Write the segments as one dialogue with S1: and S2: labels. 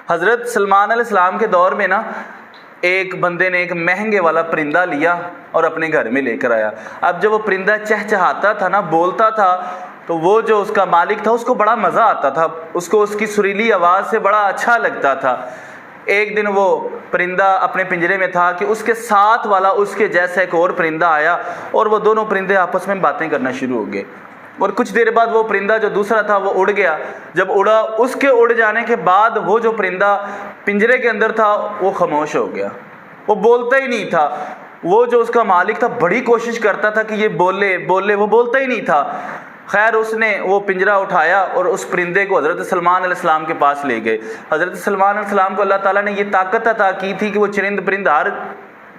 S1: हज़रत सलमान अलैहिस्सलाम के दौर में ना एक बंदे ने एक महंगे वाला परिंदा लिया और अपने घर में लेकर आया। अब जब वो परिंदा चहचहाता था ना, बोलता था, तो वो जो उसका मालिक था उसको बड़ा मज़ा आता था, उसको उसकी सुरीली आवाज़ से बड़ा अच्छा लगता था। एक दिन वो परिंदा अपने पिंजरे में था कि उसके साथ वाला उसके जैसा एक और परिंदा आया और वो दोनों परिंदे आपस में बातें करना शुरू हो गए। और कुछ देर बाद वो परिंदा जो दूसरा था वो उड़ गया। जब उड़ा, उसके उड़ जाने के बाद वो जो परिंदा पिंजरे के अंदर था वो खामोश हो गया, वो बोलता ही नहीं था। वो जो उसका मालिक था बड़ी कोशिश करता था कि ये बोले बोले, वो बोलता ही नहीं था। खैर उसने वो पिंजरा उठाया और उस परिंदे को हज़रत सलमान अलैहिस्सलाम के पास ले गए। हज़रत सलमान अलैहिस्सलाम को अल्लाह ताला ने ये ताकत अता की थी कि वो चरिंद परिंद हर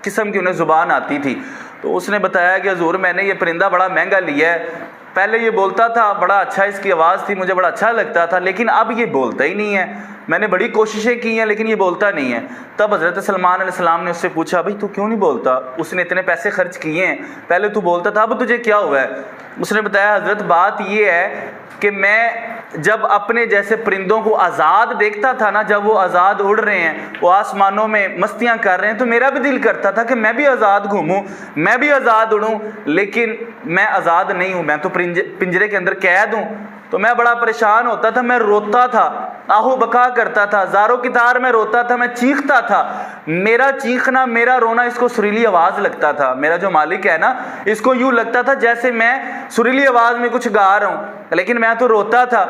S1: किस्म की उन्हें ज़ुबान आती थी। तो उसने बताया कि हुज़ूर मैंने ये परिंदा बड़ा महंगा लिया है, पहले ये बोलता था, बड़ा अच्छा इसकी आवाज़ थी, मुझे बड़ा अच्छा लगता था, लेकिन अब ये बोलता ही नहीं है। मैंने बड़ी कोशिशें की हैं लेकिन ये बोलता नहीं है। तब हज़रत सलमान अलैहिस्सलाम ने उससे पूछा, भाई तू क्यों नहीं बोलता? उसने इतने पैसे खर्च किए हैं, पहले तू बोलता था, अब तुझे क्या हुआ है? उसने बताया, हज़रत बात ये है कि मैं जब अपने जैसे परिंदों को आज़ाद देखता था ना, जब वो आज़ाद उड़ रहे हैं, वो आसमानों में मस्तियाँ कर रहे हैं, तो मेरा भी दिल करता था कि मैं भी आज़ाद घूमूं, मैं भी आज़ाद उड़ूं, लेकिन मैं आज़ाद नहीं हूँ, मैं तो पिंजरे के अंदर कैद हूँ। तो मैं बड़ा परेशान होता था, मैं रोता था, आहू बका करता था, ज़ारों की तार में रोता था, मैं चीखता था। मेरा चीखना, मेरा रोना इसको सुरीली आवाज़ लगता था। मेरा जो मालिक है ना, इसको यूँ लगता था जैसे मैं सुरीली आवाज़ में कुछ गा रहा हूँ, लेकिन मैं तो रोता था।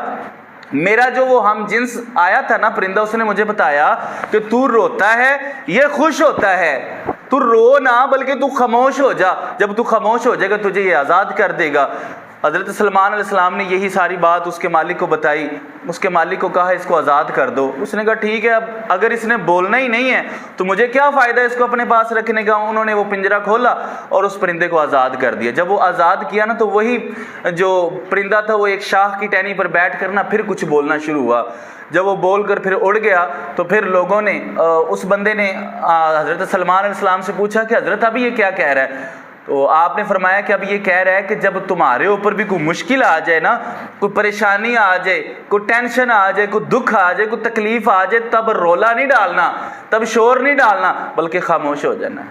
S1: मेरा जो वो हम जिन्स आया था ना परिंदा, उसने मुझे बताया कि तू रोता है ये खुश होता है, तू रो ना बल्कि तू खामोश हो जा, जब तू खामोश हो जाएगा तुझे ये आज़ाद कर देगा। हज़रत सलमान अलैहिस्सलाम ने यही सारी बात उसके मालिक को बताई। उसके मालिक को कहा इसको आज़ाद कर दो। उसने कहा ठीक है, अब अगर इसने बोलना ही नहीं है तो मुझे क्या फ़ायदा इसको अपने पास रखने का। उन्होंने वो पिंजरा खोला और उस परिंदे को आज़ाद कर दिया। जब वो आज़ाद किया ना, तो वही जो परिंदा था वो एक शाख की टहनी पर बैठ कर ना फिर कुछ बोलना शुरू हुआ। जब वो बोल कर फिर उड़ गया तो फिर लोगों ने, उस बंदे ने हज़रत सलमान अलैहिस्सलाम से पूछा कि हज़रत अभी ये क्या कह रहा है? तो आपने फरमाया कि अब ये कह रहा है कि जब तुम्हारे ऊपर भी कोई मुश्किल आ जाए ना, कोई परेशानी आ जाए, कोई टेंशन आ जाए, कोई दुख आ जाए, कोई तकलीफ आ जाए, तब रोला नहीं डालना, तब शोर नहीं डालना, बल्कि खामोश हो जाना।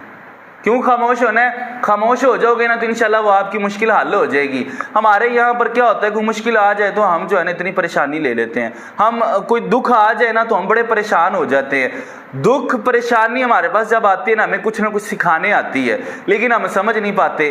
S1: क्यों खामोश होना है? खामोश हो जाओगे ना तो इंशाल्लाह वो आपकी मुश्किल हल हो जाएगी। हमारे यहाँ पर क्या होता है, कोई मुश्किल आ जाए तो हम जो है ना इतनी परेशानी ले लेते हैं। हम कोई दुख आ जाए ना तो हम बड़े परेशान हो जाते हैं। दुख परेशानी हमारे पास जब आती है ना, हमें कुछ ना कुछ सिखाने आती है, लेकिन हम समझ नहीं पाते।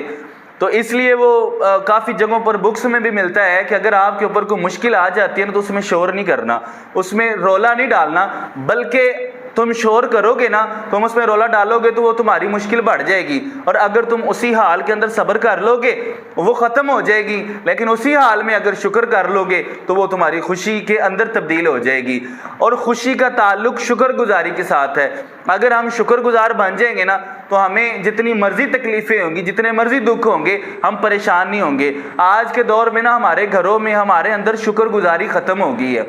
S1: तो इसलिए वो काफ़ी जगहों पर बुक्स में भी मिलता है कि अगर आपके ऊपर कोई मुश्किल आ जाती है ना तो उसमें शोर नहीं करना, उसमें रोला नहीं डालना, बल्कि तुम शोर करोगे ना, तुम उसमें रोला डालोगे तो वो तुम्हारी मुश्किल बढ़ जाएगी। और अगर तुम उसी हाल के अंदर सब्र कर लोगे वो ख़त्म हो जाएगी, लेकिन उसी हाल में अगर शुक्र कर लोगे तो वो तुम्हारी खुशी के अंदर तब्दील हो जाएगी। और खुशी का ताल्लुक शुक्रगुजारी के साथ है। अगर हम शुक्रगुजार बन जाएंगे ना तो हमें जितनी मर्जी तकलीफ़ें होंगी, जितने मर्जी दुख होंगे, हम परेशान नहीं होंगे। आज के दौर में ना हमारे घरों में, हमारे अंदर शुक्रगुजारी ख़त्म हो गई है।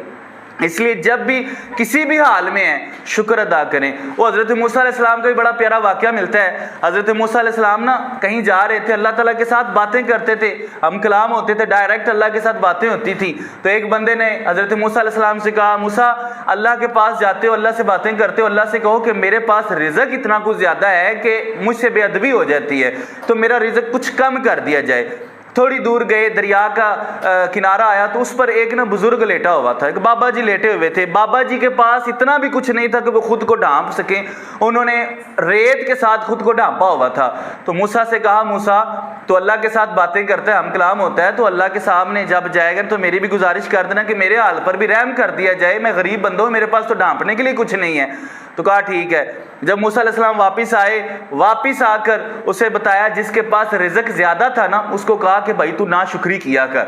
S1: इसलिए जब भी किसी भी हाल में है शुक्र अदा करें। वो हज़रत मूसा अलैहिस्सलाम का भी बड़ा प्यारा वाक़या मिलता है। हज़रत मूसा अलैहिस्सलाम ना कहीं जा रहे थे, अल्लाह ताला के साथ बातें करते थे, हम कलाम होते थे, डायरेक्ट अल्लाह के साथ बातें होती थी। तो एक बंदे ने हज़रत मूसा अलैहिस्सलाम से कहा, मूसा अल्लाह के पास जाते हो, अल्लाह से बातें करते हो, अल्लाह से कहो कि मेरे पास रिज़्क़ इतना कुछ ज़्यादा है कि मुझसे बेअदबी हो जाती है, तो मेरा रिज़्क़ कुछ कम कर दिया जाए। थोड़ी दूर गए, दरिया का किनारा आया तो उस पर एक ना बुजुर्ग लेटा हुआ था, एक बाबा जी लेटे हुए थे। बाबा जी के पास इतना भी कुछ नहीं था कि वो खुद को ढांप सकें, उन्होंने रेत के साथ खुद को ढांपा हुआ था। तो मूसा से कहा, मूसा तो अल्लाह के साथ बातें करता है, हम कलाम होता है, तो अल्लाह के सामने जब जाएगा तो मेरी भी गुजारिश कर देना कि मेरे हाल पर भी रहम कर दिया जाए, मैं गरीब बंदा हूँ, मेरे पास तो ढांपने के लिए कुछ नहीं है। तो कहा ठीक है। जब मूसा अलैहिस्सलाम वापस आए, वापस आकर उसे बताया जिसके पास रिज़्क़ ज़्यादा था ना, उसको कहा कि भाई तू नाशुक्री किया कर।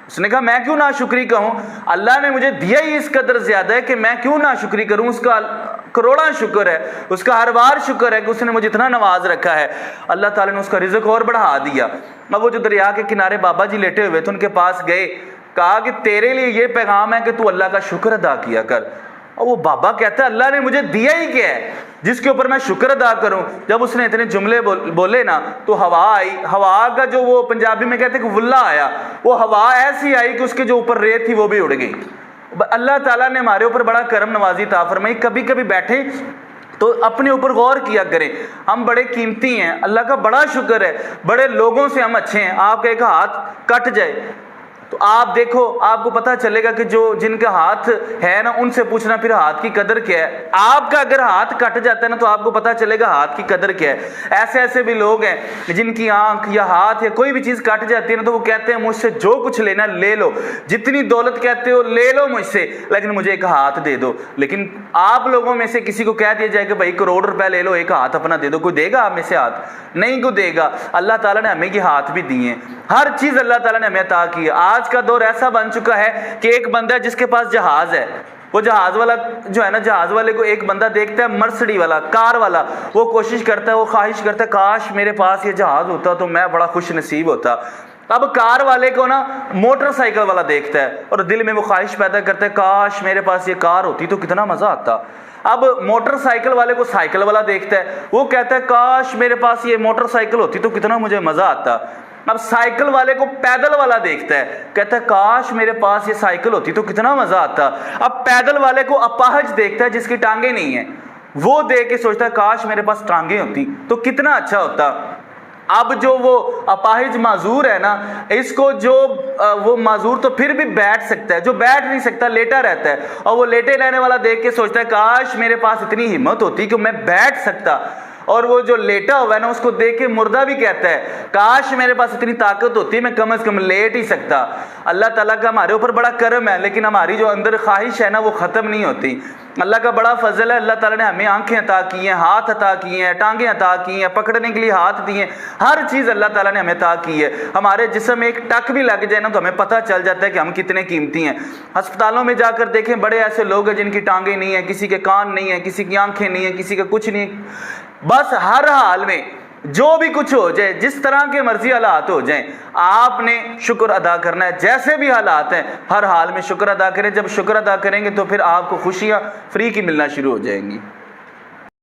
S1: उसने कहा मैं क्यों नाशुक्री कहूँ, अल्लाह ने मुझे दिया ही इस कदर ज़्यादा है कि मैं क्यों नाशुक्री करूँ। उसका करोड़ा शुक्र है, उसका हर बार शुक्र है कि उसने मुझे इतना नवाज रखा है। अल्लाह ताला ने उसका रिज़्क़ और बढ़ा दिया। अब वो जो दरिया के किनारे बाबा जी लेटे हुए थे उनके पास गए, कहा कि तेरे लिए ये पैगाम है कि तू अल्लाह का शुक्र अदा किया कर। और वो बाबा कहता है अल्लाह ने मुझे दिया ही क्या है जिसके ऊपर मैं शुक्र अदा करूं। जब उसने इतने जुमले बोले ना तो हवा आई। हवा का जो वो पंजाबी में कहते हैं कि वुल्ला आया, वो हवा ऐसी आई कि उसके जो ऊपर रेत थी वो भी उड़ गई। अल्लाह ताला ने हमारे ऊपर बड़ा करम नवाजी ता फरमाई। कभी कभी बैठे तो अपने ऊपर गौर किया करें, हम बड़े कीमती हैं, अल्लाह का बड़ा शुक्र है, बड़े लोगों से हम अच्छे हैं। आपका एक हाथ कट जाए तो आप देखो, आपको पता चलेगा कि जो जिनका हाथ है ना, उनसे पूछना फिर हाथ की कदर क्या है। आपका अगर हाथ कट जाता है ना, तो आपको पता चलेगा हाथ की कदर क्या है। ऐसे ऐसे भी लोग हैं जिनकी आंख या हाथ या कोई भी चीज़ कट जाती है ना, तो वो कहते हैं मुझसे जो कुछ लेना ले लो, जितनी दौलत कहते हो ले लो मुझसे, लेकिन मुझे एक हाथ दे दो। लेकिन आप लोगों में से किसी को कह दिया जाए कि भाई करोड़ रुपए ले लो, एक हाथ अपना दे दो, कोई देगा आप में से हाथ? नहीं कोई देगा। अल्लाह ताला ने हमें ये हाथ भी दिए हैं, हर चीज़ अल्लाह ताला ने हमें अता की है। आज का दौर ऐसा बन चुका है कि एक बंदा जिसके पास जहाज है, वो जहाज वाला जो है ना, जहाज वाले को एक बंदा देखता है, मर्सिडीज वाला, कार वाला, वो कोशिश करता है, वो ख्वाहिश करता है काश मेरे पास ये जहाज होता तो मैं बड़ा खुश नसीब होता। अब कार वाले को ना मोटरसाइकिल वाला देखता है और दिल में वो ख्वाहिश पैदा करता है काश मेरे पास ये कार होती तो कितना मजा आता। अब मोटरसाइकिल वाले को साइकिल वाला देखता है, वो कहता है काश मेरे पास ये मोटरसाइकिल होती तो कितना मुझे मजा आता। अब साइकिल वाले को पैदल वाला देखता है, कहता है काश मेरे पास ये साइकिल होती तो कितना मजा आता। अब पैदल वाले को अपाहज देखता है जिसकी टांगे नहीं है, वो देख के सोचता है काश मेरे पास टांगे होती तो कितना अच्छा होता। अब जो वो अपाहिज माजूर है ना, इसको जो वो माजूर तो फिर भी बैठ सकता है, जो बैठ नहीं सकता लेटा रहता है, और वो लेटे रहने वाला देख के सोचता है काश मेरे पास इतनी हिम्मत होती कि मैं बैठ सकता। और वो जो लेटा हुआ है ना, उसको देख के मुर्दा भी कहता है काश मेरे पास इतनी ताकत होती मैं कम से कम लेट ही सकता। अल्लाह ताला का हमारे ऊपर बड़ा करम है, लेकिन हमारी जो अंदर ख्वाहिश है ना, वो ख़त्म नहीं होती। अल्लाह का बड़ा फजल है, अल्लाह ताला ने हमें आंखें अता की हैं, हाथ अता किए हैं, टांगें अता की हैं, पकड़ने के लिए हाथ दिए, हर चीज़ अल्लाह ताला ने हमें अता की है। हमारे जिस्म में एक टक भी लग जाए ना, तो हमें पता चल जाता है कि हम कितने कीमती हैं। अस्पतालों में जाकर देखें, बड़े ऐसे लोग हैं जिनकी टांगें नहीं है, किसी के कान नहीं है, किसी की आंखें नहीं है, किसी का कुछ नहीं है। बस हर हाल में जो भी कुछ हो जाए, जिस तरह के मर्जी हालात हो जाएं, आपने शुक्र अदा करना है। जैसे भी हालात हैं, हर हाल में शुक्र अदा करें। जब शुक्र अदा करेंगे तो फिर आपको खुशियां फ्री की मिलना शुरू हो जाएंगी।